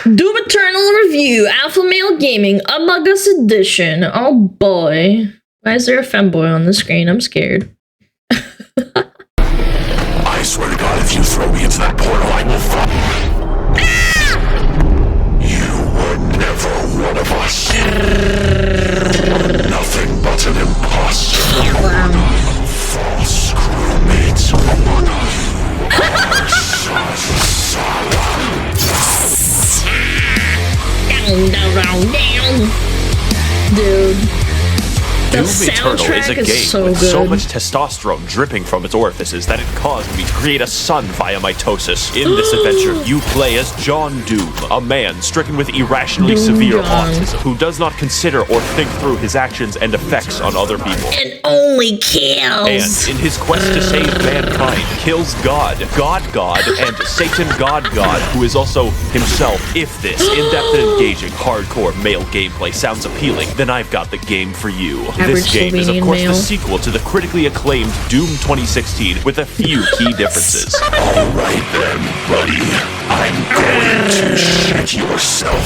Doom Eternal review, Alpha Male Gaming, Amogus Edition. Oh boy. Why is there a femboy on the screen? I'm scared. I swear to God, if you throw me into that portal, I will fall. You were never one of us. You were nothing but an imposter. False crewmate. Down. Dude. Doom Eternal is a game with so much testosterone dripping from its orifices that it caused me to create a son via mitosis. In this adventure, you play as John Doom, a man stricken with irrationally severe autism who does not consider or think through his actions and effects on other people. And only kills. And in his quest to save mankind, kills God, and Satan God, who is also himself. If this in-depth and engaging, hardcore male gameplay sounds appealing, then I've got the game for you. This game is, of course, the sequel to the critically acclaimed Doom 2016 with a few key differences. Alright then, buddy. I'm going to shit yourself.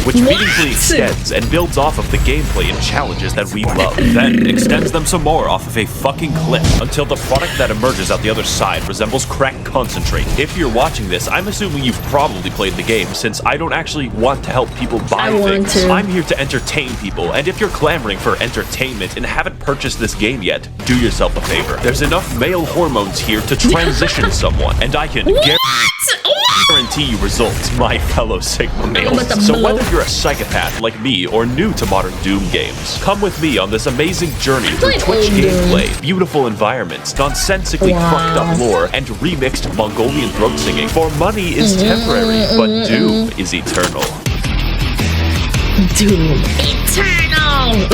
Which meaningfully extends and builds off of the gameplay and challenges that we love, then extends them some more off of a fucking cliff, until the product that emerges out the other side resembles crack concentrate. If you're watching this, I'm assuming you've probably played the game, since I don't actually want to help people buy things. I'm here to entertain people, and if you're clamoring for entertainment and haven't purchased this game yet, do yourself a favor. There's enough male hormones here to transition someone, and I can guarantee you results, my fellow Sigma males. So whether you're a psychopath like me or new to modern Doom games, come with me on this amazing journey through Twitch gameplay, beautiful environments, nonsensically fucked up lore, and remixed Mongolian throat singing. For money is temporary, but Doom is eternal. Doom Eternal!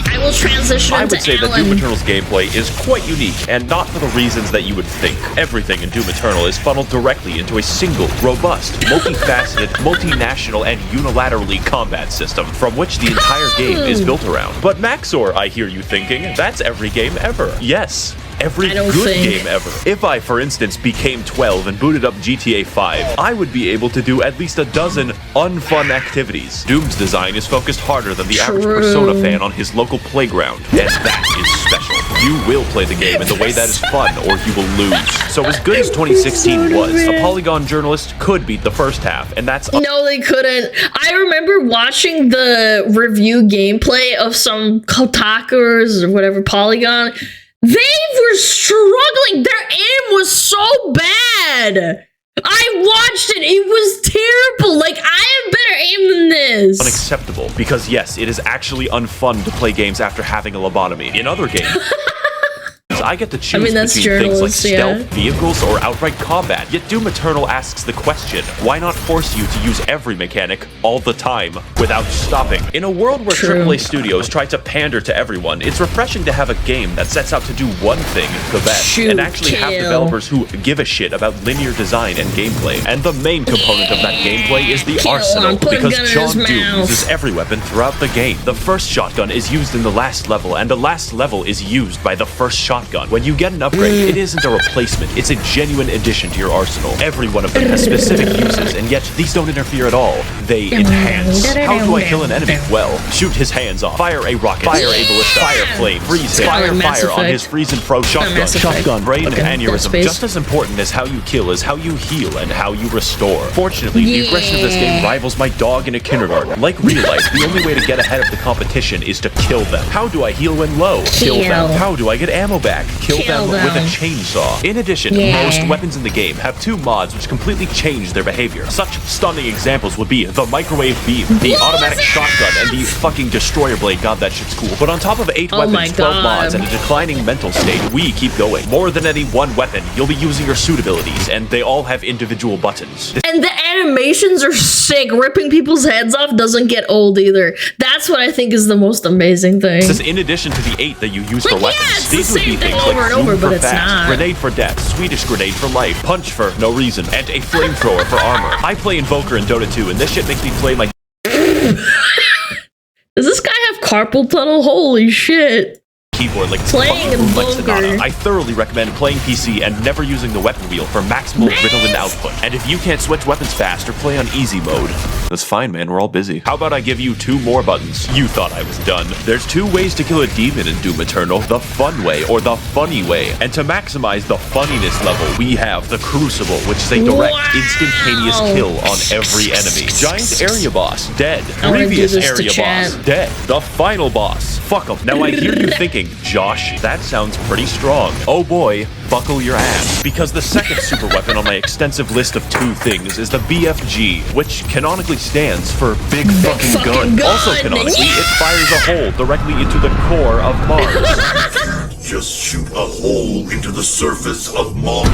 I will transition I into would say that Doom Eternal's gameplay is quite unique, and not for the reasons that you would think. Everything in Doom Eternal is funneled directly into a single, robust, multifaceted, multinational, and unilaterally combat system, from which the entire game is built around. But Max0r, I hear you thinking, that's every game ever. Yes. Every good game ever. If I, for instance, became 12 and booted up GTA 5, I would be able to do at least a dozen unfun activities. Doom's design is focused harder than the average Persona fan on his local playground, and that is special. You will play the game in the way that is fun, or you will lose. So as good as 2016 was, a Polygon journalist could beat the first half, and that's... No, they couldn't. I remember watching the review gameplay of some Kotakus or whatever, Polygon. They were struggling. Their aim was so bad. I watched it. It was terrible. Like, I have better aim than this. Unacceptable. Because yes, it is actually unfun to play games after having a lobotomy. In other games, I get to choose between things like stealth, vehicles, or outright combat. Yet Doom Eternal asks the question, why not force you to use every mechanic all the time without stopping? In a world where AAA studios try to pander to everyone, it's refreshing to have a game that sets out to do one thing the best, and actually have developers who give a shit about linear design and gameplay. And the main component of that gameplay is the arsenal, because John Doom uses every weapon throughout the game. The first shotgun is used in the last level, and the last level is used by the first shotgun. When you get an upgrade, it isn't a replacement, it's a genuine addition to your arsenal. Every one of them has specific uses, and yet these don't interfere at all. They enhance. How do I kill an enemy? Well, shoot his hands off, fire a rocket, fire a ballista, fire flame, freeze him, fire on his freeze and fro shotgun, brain aneurysm. Just as important as how you kill is how you heal and how you restore. Fortunately, the aggression of this game rivals my dog in a kindergarten. Like real life, the only way to get ahead of the competition is to kill them. How do I heal when low? Kill them. How do I get ammo back? Kill them with a chainsaw. In addition, most weapons in the game have two mods which completely change their behavior. Such stunning examples would be the microwave beam, the automatic shotgun, and the fucking destroyer blade. God, that shit's cool. But on top of 8 weapons, 12 mods, and a declining mental state, we keep going. More than any one weapon, you'll be using your suit abilities, and they all have individual buttons. And the animations are sick. Ripping people's heads off doesn't get old either. That's what I think is the most amazing thing. This is in addition to the 8 that you use for weapons. These would be things like over and over, but it's not. Grenade for death, Swedish grenade for life, punch for no reason, and a flamethrower for armor. I play Invoker in Dota 2, and this shit makes me play like... Does this guy have carpal tunnel? Holy shit. keyboard like it's Playing fucking Lex vulgar. Sonata. I thoroughly recommend playing PC and never using the weapon wheel for maximal Ritalin output. And if you can't switch weapons fast or play on easy mode, that's fine, man. We're all busy. How about I give you 2 more buttons? You thought I was done. There's 2 ways to kill a demon in Doom Eternal: the fun way or the funny way. And to maximize the funniness level, we have the Crucible, which is a direct, instantaneous kill on every enemy. Giant area boss, dead. Previous area boss, dead. The final boss, fuck 'em. Now I hear you thinking, Josh, that sounds pretty strong. Oh boy, buckle your ass. Because the second super weapon on my extensive list of 2 things is the BFG, which canonically stands for Big Fucking Gun. Also canonically, it fires a hole directly into the core of Mars. Just shoot a hole into the surface of Mars.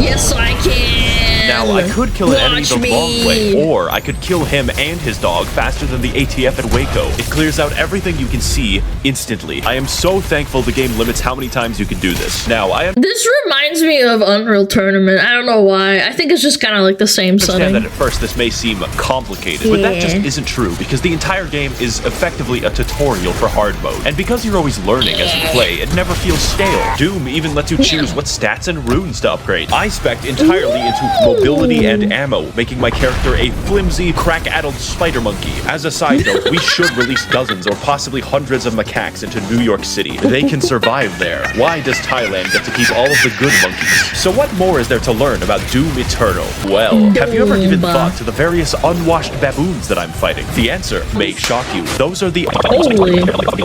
Yes, I can. Now, I could kill an enemy the Watch long way, or I could kill him and his dog faster than the ATF at Waco. It clears out everything you can see instantly. I am so thankful the game limits how many times you can do this. Now, This reminds me of Unreal Tournament. I don't know why. I think it's just kind of like the same understand setting. that at first this may seem complicated, but that just isn't true, because the entire game is effectively a tutorial for hard mode. And because you're always learning as you play, it never feels stale. Doom even lets you choose what stats and runes to upgrade. I spec'd entirely into mobility and ammo, making my character a flimsy, crack-addled spider monkey. As a side note, we should release dozens or possibly hundreds of macaques into New York City. They can survive there. Why does Thailand get to keep all of the good monkeys? So what more is there to learn about Doom Eternal? Well, have you ever given thought to the various unwashed baboons that I'm fighting? The answer may shock you. Those are the...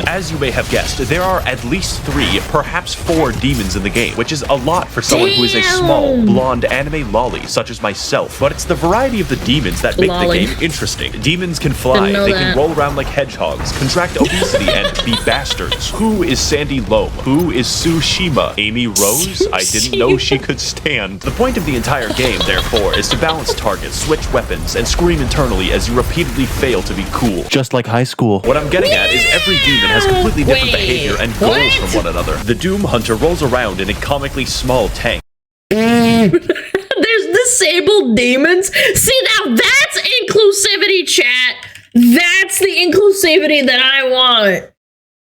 As you may have guessed, there are at least 3, perhaps 4 demons in the game, which is a lot for someone who is a small, blonde anime lolly, such as myself. But it's the variety of the demons that make the game interesting. Demons can fly, they can roll around like hedgehogs, contract obesity, and be bastards. Who is Sandy Loam? Who is Tsushima? Amy Rose? I didn't know she could stand. The point of the entire game, therefore, is to balance targets, switch weapons, and scream internally as you repeatedly fail to be cool. Just like high school. What I'm getting at is every demon has completely different behavior and goals from one another. The Doom Hunter rolls around in a comically small tank. There's disabled demons. See, now that's inclusivity, chat. That's the inclusivity that I want.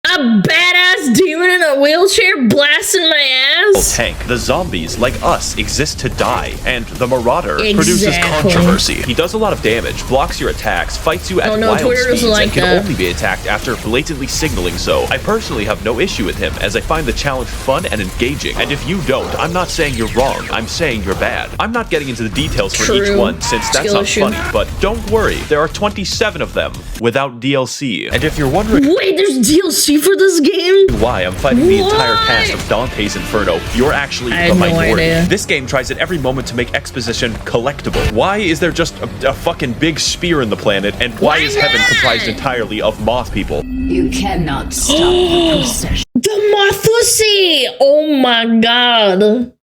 A badass demon in a wheelchair blasting my ass. Tank. The zombies, like us, exist to die, and the Marauder produces controversy. He does a lot of damage, blocks your attacks, fights you at wild speeds, and can only be attacked after blatantly signaling so. I personally have no issue with him, as I find the challenge fun and engaging. And if you don't, I'm not saying you're wrong, I'm saying you're bad. I'm not getting into the details for each one, since that's not funny, but don't worry, there are 27 of them, without DLC. And if you're wondering... Wait, there's DLC for this game? Why I'm fighting the entire cast of Dante's Inferno, you're actually the minority. This game tries at every moment to make exposition collectible. Why is there just a fucking big spear in the planet, and why is heaven comprised entirely of moth people? You cannot stop the procession. The Mothusi! Oh my god.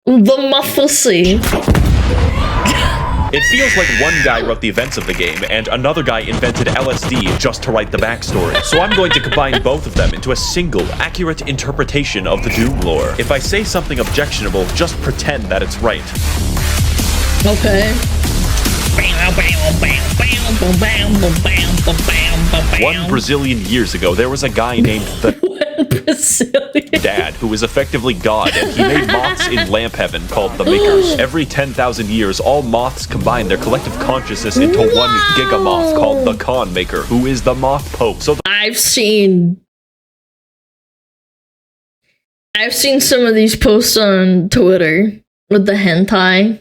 The Mothusi. It feels like one guy wrote the events of the game, and another guy invented LSD just to write the backstory. So I'm going to combine both of them into a single, accurate interpretation of the Doom lore. If I say something objectionable, just pretend that it's right. Okay. 1 Brazilian years ago, there was a guy named the Dad, who is effectively God, and he made moths in lamp heaven called the Makers. Every 10,000 years, all moths combine their collective consciousness into one gigamoth called the Con Maker, who is the Moth Pope. So I've seen some of these posts on Twitter with the hentai.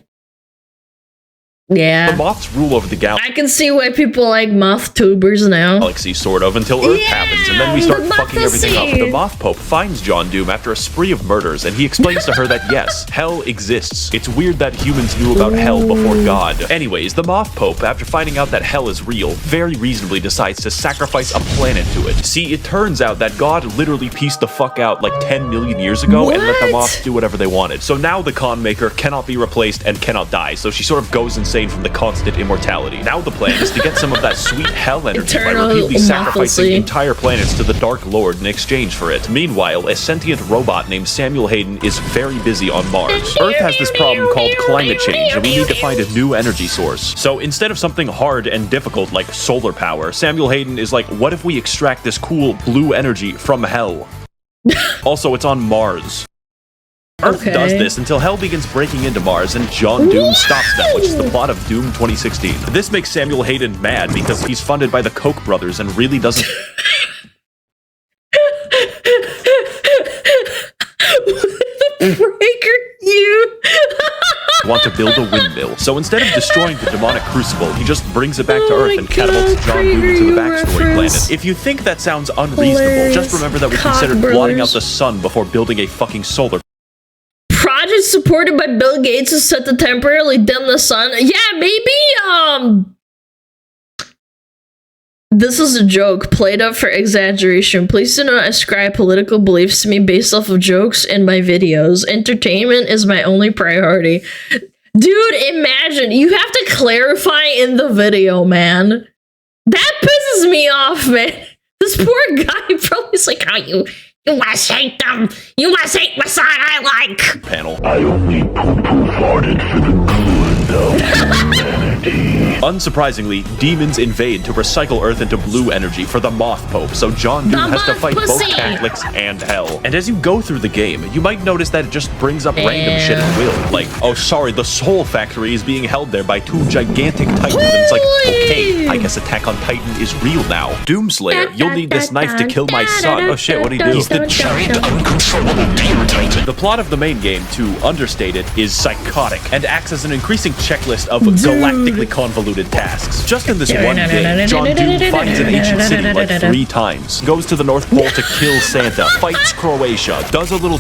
Yeah. The moths rule over the galaxy. I can see why people like moth tubers now. Galaxy, sort of, until Earth happens, and then we start fucking everything up. The Moth Pope finds John Doom after a spree of murders, and he explains to her that yes, hell exists. It's weird that humans knew about hell before God. Anyways, the Moth Pope, after finding out that hell is real, very reasonably decides to sacrifice a planet to it. See, it turns out that God literally pieced the fuck out like 10 million years ago and let the moths do whatever they wanted. So now the Con Maker cannot be replaced and cannot die, so she sort of goes insane from the constant immortality. Now the plan is to get some of that sweet hell energy by repeatedly sacrificing entire planets to the Dark Lord in exchange for it. Meanwhile, a sentient robot named Samuel Hayden is very busy on Mars. Earth has this problem called climate change, and we need to find a new energy source. So instead of something hard and difficult like solar power, Samuel Hayden is like, what if we extract this cool blue energy from hell? Also, it's on Mars. Earth Okay. does this until Hell begins breaking into Mars and John Doom stops them, which is the plot of Doom 2016. This makes Samuel Hayden mad because he's funded by the Koch brothers and really doesn't Breaker, you. want to build a windmill. So instead of destroying the demonic crucible, he just brings it back to Oh Earth my and catapults God, John Doom Krieger, to the you backstory reference. planet. If you think that sounds unreasonable, Hilarious. just remember that we Koch considered blotting out brothers. the sun before building a fucking solar. Project supported by Bill Gates is set to temporarily dim the sun. Yeah, maybe, this is a joke played up for exaggeration. Please do not ascribe political beliefs to me based off of jokes in my videos. Entertainment is my only priority. Dude, imagine, you have to clarify in the video, man. That pisses me off, man. This poor guy probably's like, oh, you must hate them. You must hate my son I like. Panel. I only poo-poo farted for the good of humanity. Unsurprisingly, demons invade to recycle Earth into blue energy for the Moth Pope, so John Doom The has to Moth fight both Pussy. Catholics and Hell. And as you go through the game, you might notice that it just brings up random shit at will. Like, oh sorry, the Soul Factory is being held there by two gigantic titans, and it's like, okay, I guess Attack on Titan is real now. Doomslayer, you'll need this knife to kill my son. Oh shit, what'd he do? He's the giant uncontrollable demon titan. The plot of the main game, to understate it, is psychotic and acts as an increasing checklist of galactically convoluted tasks. Just in this one game, John Doom finds an ancient city like 3 times, goes to the North Pole to kill Santa, fights Croatia, does a little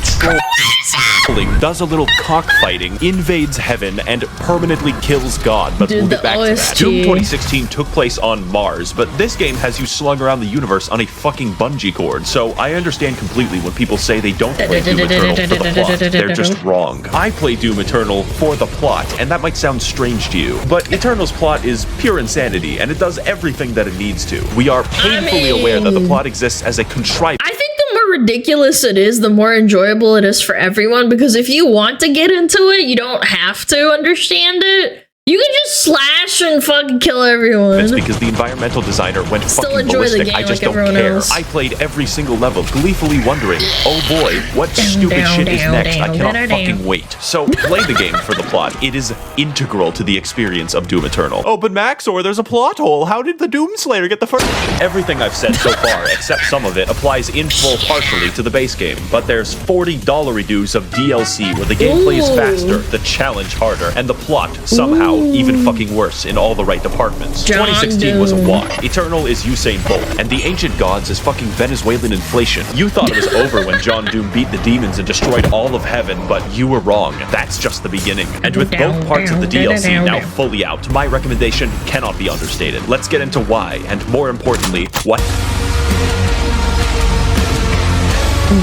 trolling, does a little cockfighting, invades heaven, and permanently kills God. But Dude, we'll get the back to that. OST. Doom 2016 took place on Mars, but this game has you slung around the universe on a fucking bungee cord, so I understand completely when people say they don't play Doom Eternal for the plot. They're just wrong. I play Doom Eternal for the plot, and that might sound strange to you, but Eternal's plot is pure insanity, and it does everything that it needs to. We are painfully aware that the plot exists as a contrived I think the more ridiculous it is, the more enjoyable it is for everyone, because if you want to get into it, you don't have to understand it. You can just slash and fucking kill everyone. It's because the environmental designer went Still fucking enjoy the ballistic. game I just like don't everyone care. else. I played every single level, gleefully wondering, oh boy, what stupid shit is next? I cannot fucking wait. So play the game for the plot. It is integral to the experience of Doom Eternal. Oh, but Max0r, there's a plot hole. How did the Doomslayer get the first? Everything I've said so far, except some of it, applies in full partially to the base game. But there's $40 redos of DLC where the gameplay is faster, the challenge harder, and the plot somehow even fucking worse in all the right departments. John 2016 was a Doom. wash. Eternal is Usain Bolt, and the ancient gods is fucking Venezuelan inflation. You thought it was over when John Doom beat the demons and destroyed all of heaven, but you were wrong. That's just the beginning. And with both parts of the DLC now fully out, my recommendation cannot be understated. Let's get into why, and more importantly, what.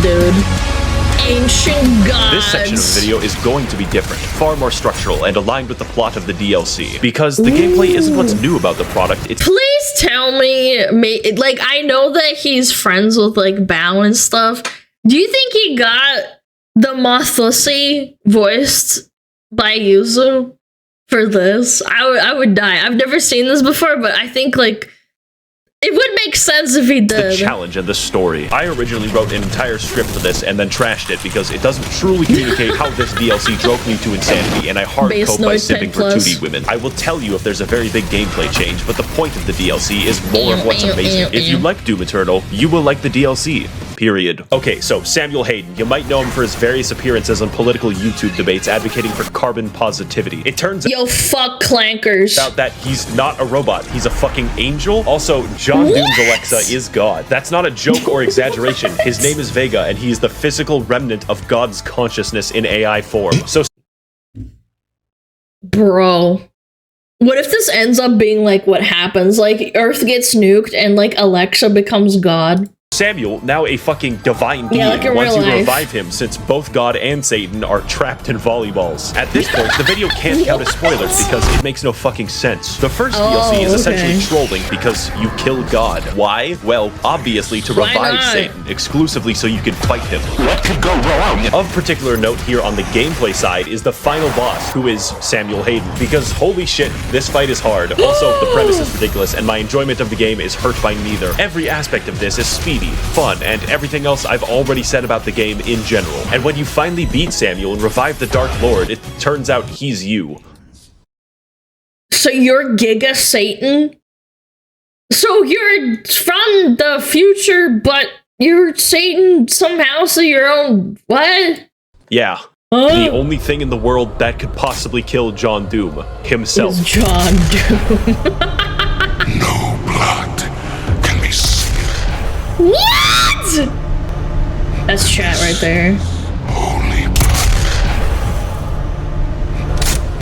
Dude. Ancient gods. This section of the video is going to be different, far more structural, and aligned with the plot of the DLC. Because the gameplay isn't what's new about the product, it's Please tell me, like, I know that he's friends with, like, Bao and stuff. Do you think he got the Mothlussy voiced by Yuzu for this? I would die. I've never seen this before, but I think, like, it would make sense if he the did. challenge and the story. I originally wrote an entire script for this and then trashed it because it doesn't truly communicate how this DLC drove me to insanity, and I hard Base code by noise sipping 10 for plus. 2D women. I will tell you if there's a very big gameplay change, but the point of the DLC is more of what's amazing. If you like Doom Eternal, you will like the DLC. Period. Okay, so Samuel Hayden. You might know him for his various appearances on political YouTube debates advocating for carbon positivity. It turns Yo, fuck clankers. out that he's not a robot. He's a fucking angel. Also, John Doom's Alexa is God. That's not a joke or exaggeration. His name is Vega, and he is the physical remnant of God's consciousness in AI form. So Bro. What if this ends up being like what happens? Like, Earth gets nuked and, like, Alexa becomes God. Samuel, now a fucking divine being, like in wants real you to life. revive him since both God and Satan are trapped in volleyballs. At this point, the video can't count as spoilers because it makes no fucking sense. The first DLC is essentially okay. trolling because you kill God. Why? Well, obviously to Why revive not? Satan, exclusively so you can fight him. What could go wrong? Of particular note here on the gameplay side is the final boss, who is Samuel Hayden, because holy shit, this fight is hard. Also, the premise is ridiculous, and my enjoyment of the game is hurt by neither. Every aspect of this is speedy, fun, and everything else I've already said about the game in general. And when you finally beat Samuel and revive the Dark Lord, it turns out he's you. So you're Giga Satan? So you're from the future, but you're Satan somehow, so your own... What? Yeah. The only thing in the world that could possibly kill John Doom himself. Is John Doom. No blood can be spilled. What? That's chat right there. Only blood.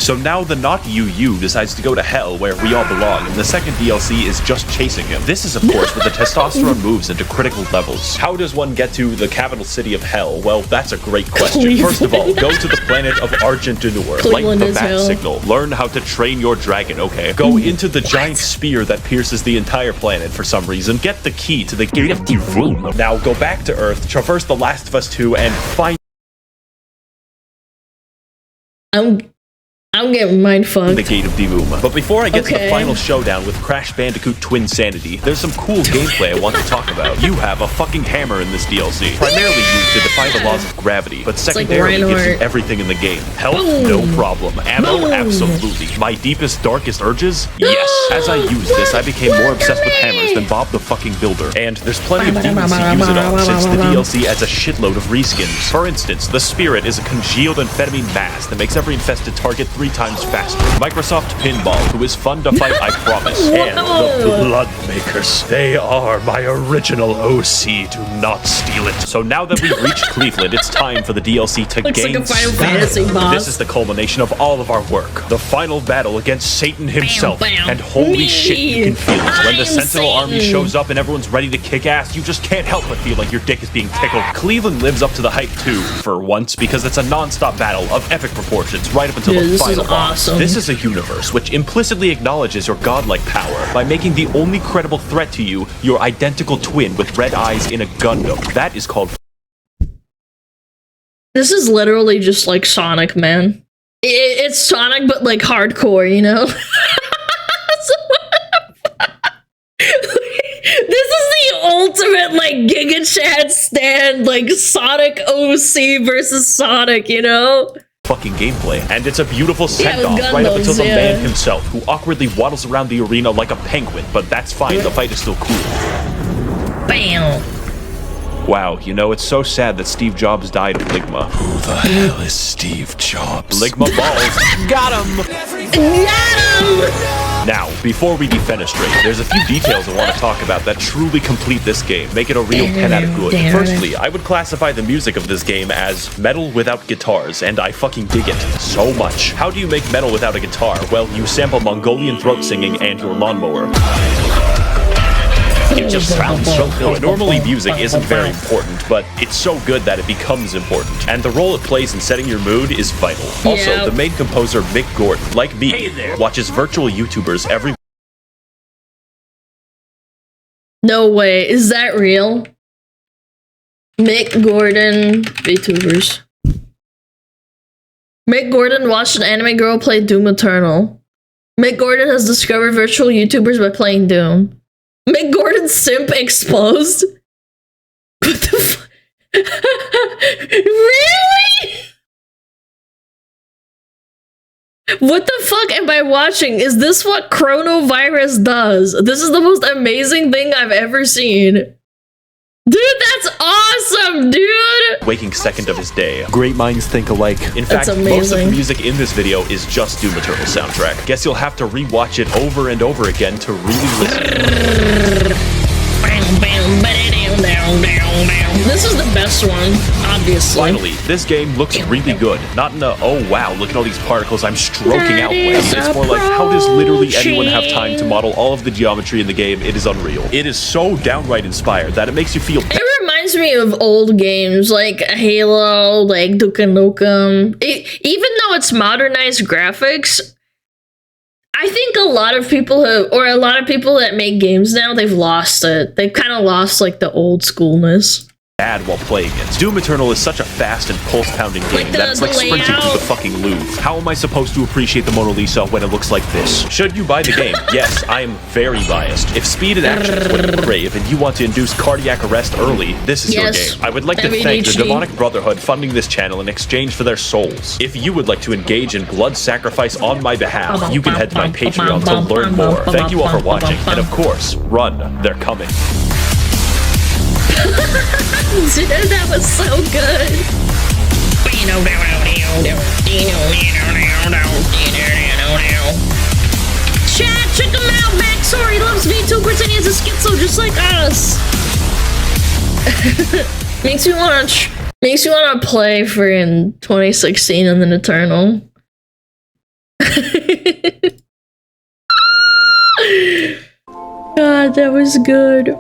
So now the not you decides to go to hell where we all belong, and the second DLC is just chasing him. This is, of course, where the testosterone moves into critical levels. How does one get to the capital city of hell? Well, that's a great question. Cleveland. First of all, go to the planet of Argent Denur, light the bat signal, learn how to train your dragon, okay? Go into the giant spear that pierces the entire planet for some reason, get the key to the gate of Doom. Now go back to Earth, traverse The Last of Us 2, and find I'm getting mind-fucked. the Gate of Doom. But before I get to the final showdown with Crash Bandicoot Twin Sanity, there's some cool gameplay I want to talk about. You have a fucking hammer in this DLC, primarily used to defy the laws of gravity, but secondarily gives you everything in the game. Health, no problem. Ammo, absolutely. My deepest, darkest urges? Yes. As I used this, I became more obsessed with hammers than Bob the fucking Builder. And there's plenty of demons to use it on, since the DLC adds a shitload of reskins. For instance, the Spirit is a congealed amphetamine mass that makes every infested target 3 times faster. Microsoft Pinball, who is fun to fight, I promise. And the Bloodmakers. They are my original OC. Do not steal it. So now that we've reached Cleveland, it's time for the DLC to gain like a Final Fantasy boss. This is the culmination of all of our work. The final battle against Satan himself. And holy shit, you can feel it. When the Sentinel army shows up and everyone's ready to kick ass, you just can't help but feel like your dick is being tickled. Cleveland lives up to the hype too, for once, because it's a non-stop battle of epic proportions right up until the final boss. Awesome. This is a universe which implicitly acknowledges your godlike power by making the only credible threat to you your identical twin with red eyes in a Gundam. That is called... This is literally just like Sonic, man. It's Sonic, but like hardcore, you know? This is the ultimate like Giga Chad stand, like Sonic OC versus Sonic, you know? Fucking gameplay, and it's a beautiful send-off right up until the man himself, who awkwardly waddles around the arena like a penguin, but that's fine, the fight is still cool. Bam! Wow, you know, it's so sad that Steve Jobs died of Ligma. Who the hell is Steve Jobs? Ligma balls. Got him! Got him! Now, before we defenestrate, there's a few details I want to talk about that truly complete this game, make it a real 10 out of good. Firstly, I would classify the music of this game as metal without guitars, and I fucking dig it so much. How do you make metal without a guitar? Well, you sample Mongolian throat singing and your lawnmower. It just sounds so good. Normally, music isn't very important, but it's so good that it becomes important. And the role it plays in setting your mood is vital. Also, the main composer, Mick Gordon, like me, watches virtual YouTubers every... No way, is that real? Mick Gordon, VTubers. Mick Gordon watched an anime girl play Doom Eternal. Mick Gordon has discovered virtual YouTubers by playing Doom. Mick Gordon's simp exposed? What the fuck? Really? What the fuck am I watching? Is this what coronavirus does? This is the most amazing thing I've ever seen. Dude, that's awesome, dude! Waking second of his day. Great minds think alike. In fact, most of the music in this video is just Doom Eternal soundtrack. Guess you'll have to rewatch it over and over again to really listen. This is the best one, obviously. Finally, this game looks really good. Not in a, oh wow, look at all these particles I'm stroking out with. It's more like, how does literally anyone have time to model all of the geometry in the game? It is unreal. It is so downright inspired that it makes you feel... It reminds me of old games like Halo, like Duke Nukem. Even though it's modernized graphics, I think a lot of people that make games now, they've lost it. They've kind of lost like the old schoolness. bad while playing it. Doom Eternal is such a fast and pulse-pounding game that it's like sprinting through the fucking Louvre. How am I supposed to appreciate the Mona Lisa when it looks like this? Should you buy the game? Yes, I am very biased. If speed and action is what you crave and you want to induce cardiac arrest early, this is your game. I would like to thank the Demonic Brotherhood funding this channel in exchange for their souls. If you would like to engage in blood sacrifice on my behalf, you can head to my Patreon to learn more. Thank you all for watching, and of course, run, they're coming. Dude, that was so good. Chat, check him out, Max0r. He loves VTubers and he has a schizo just like us. makes me want to play for in 2016 and then Eternal. God, that was good.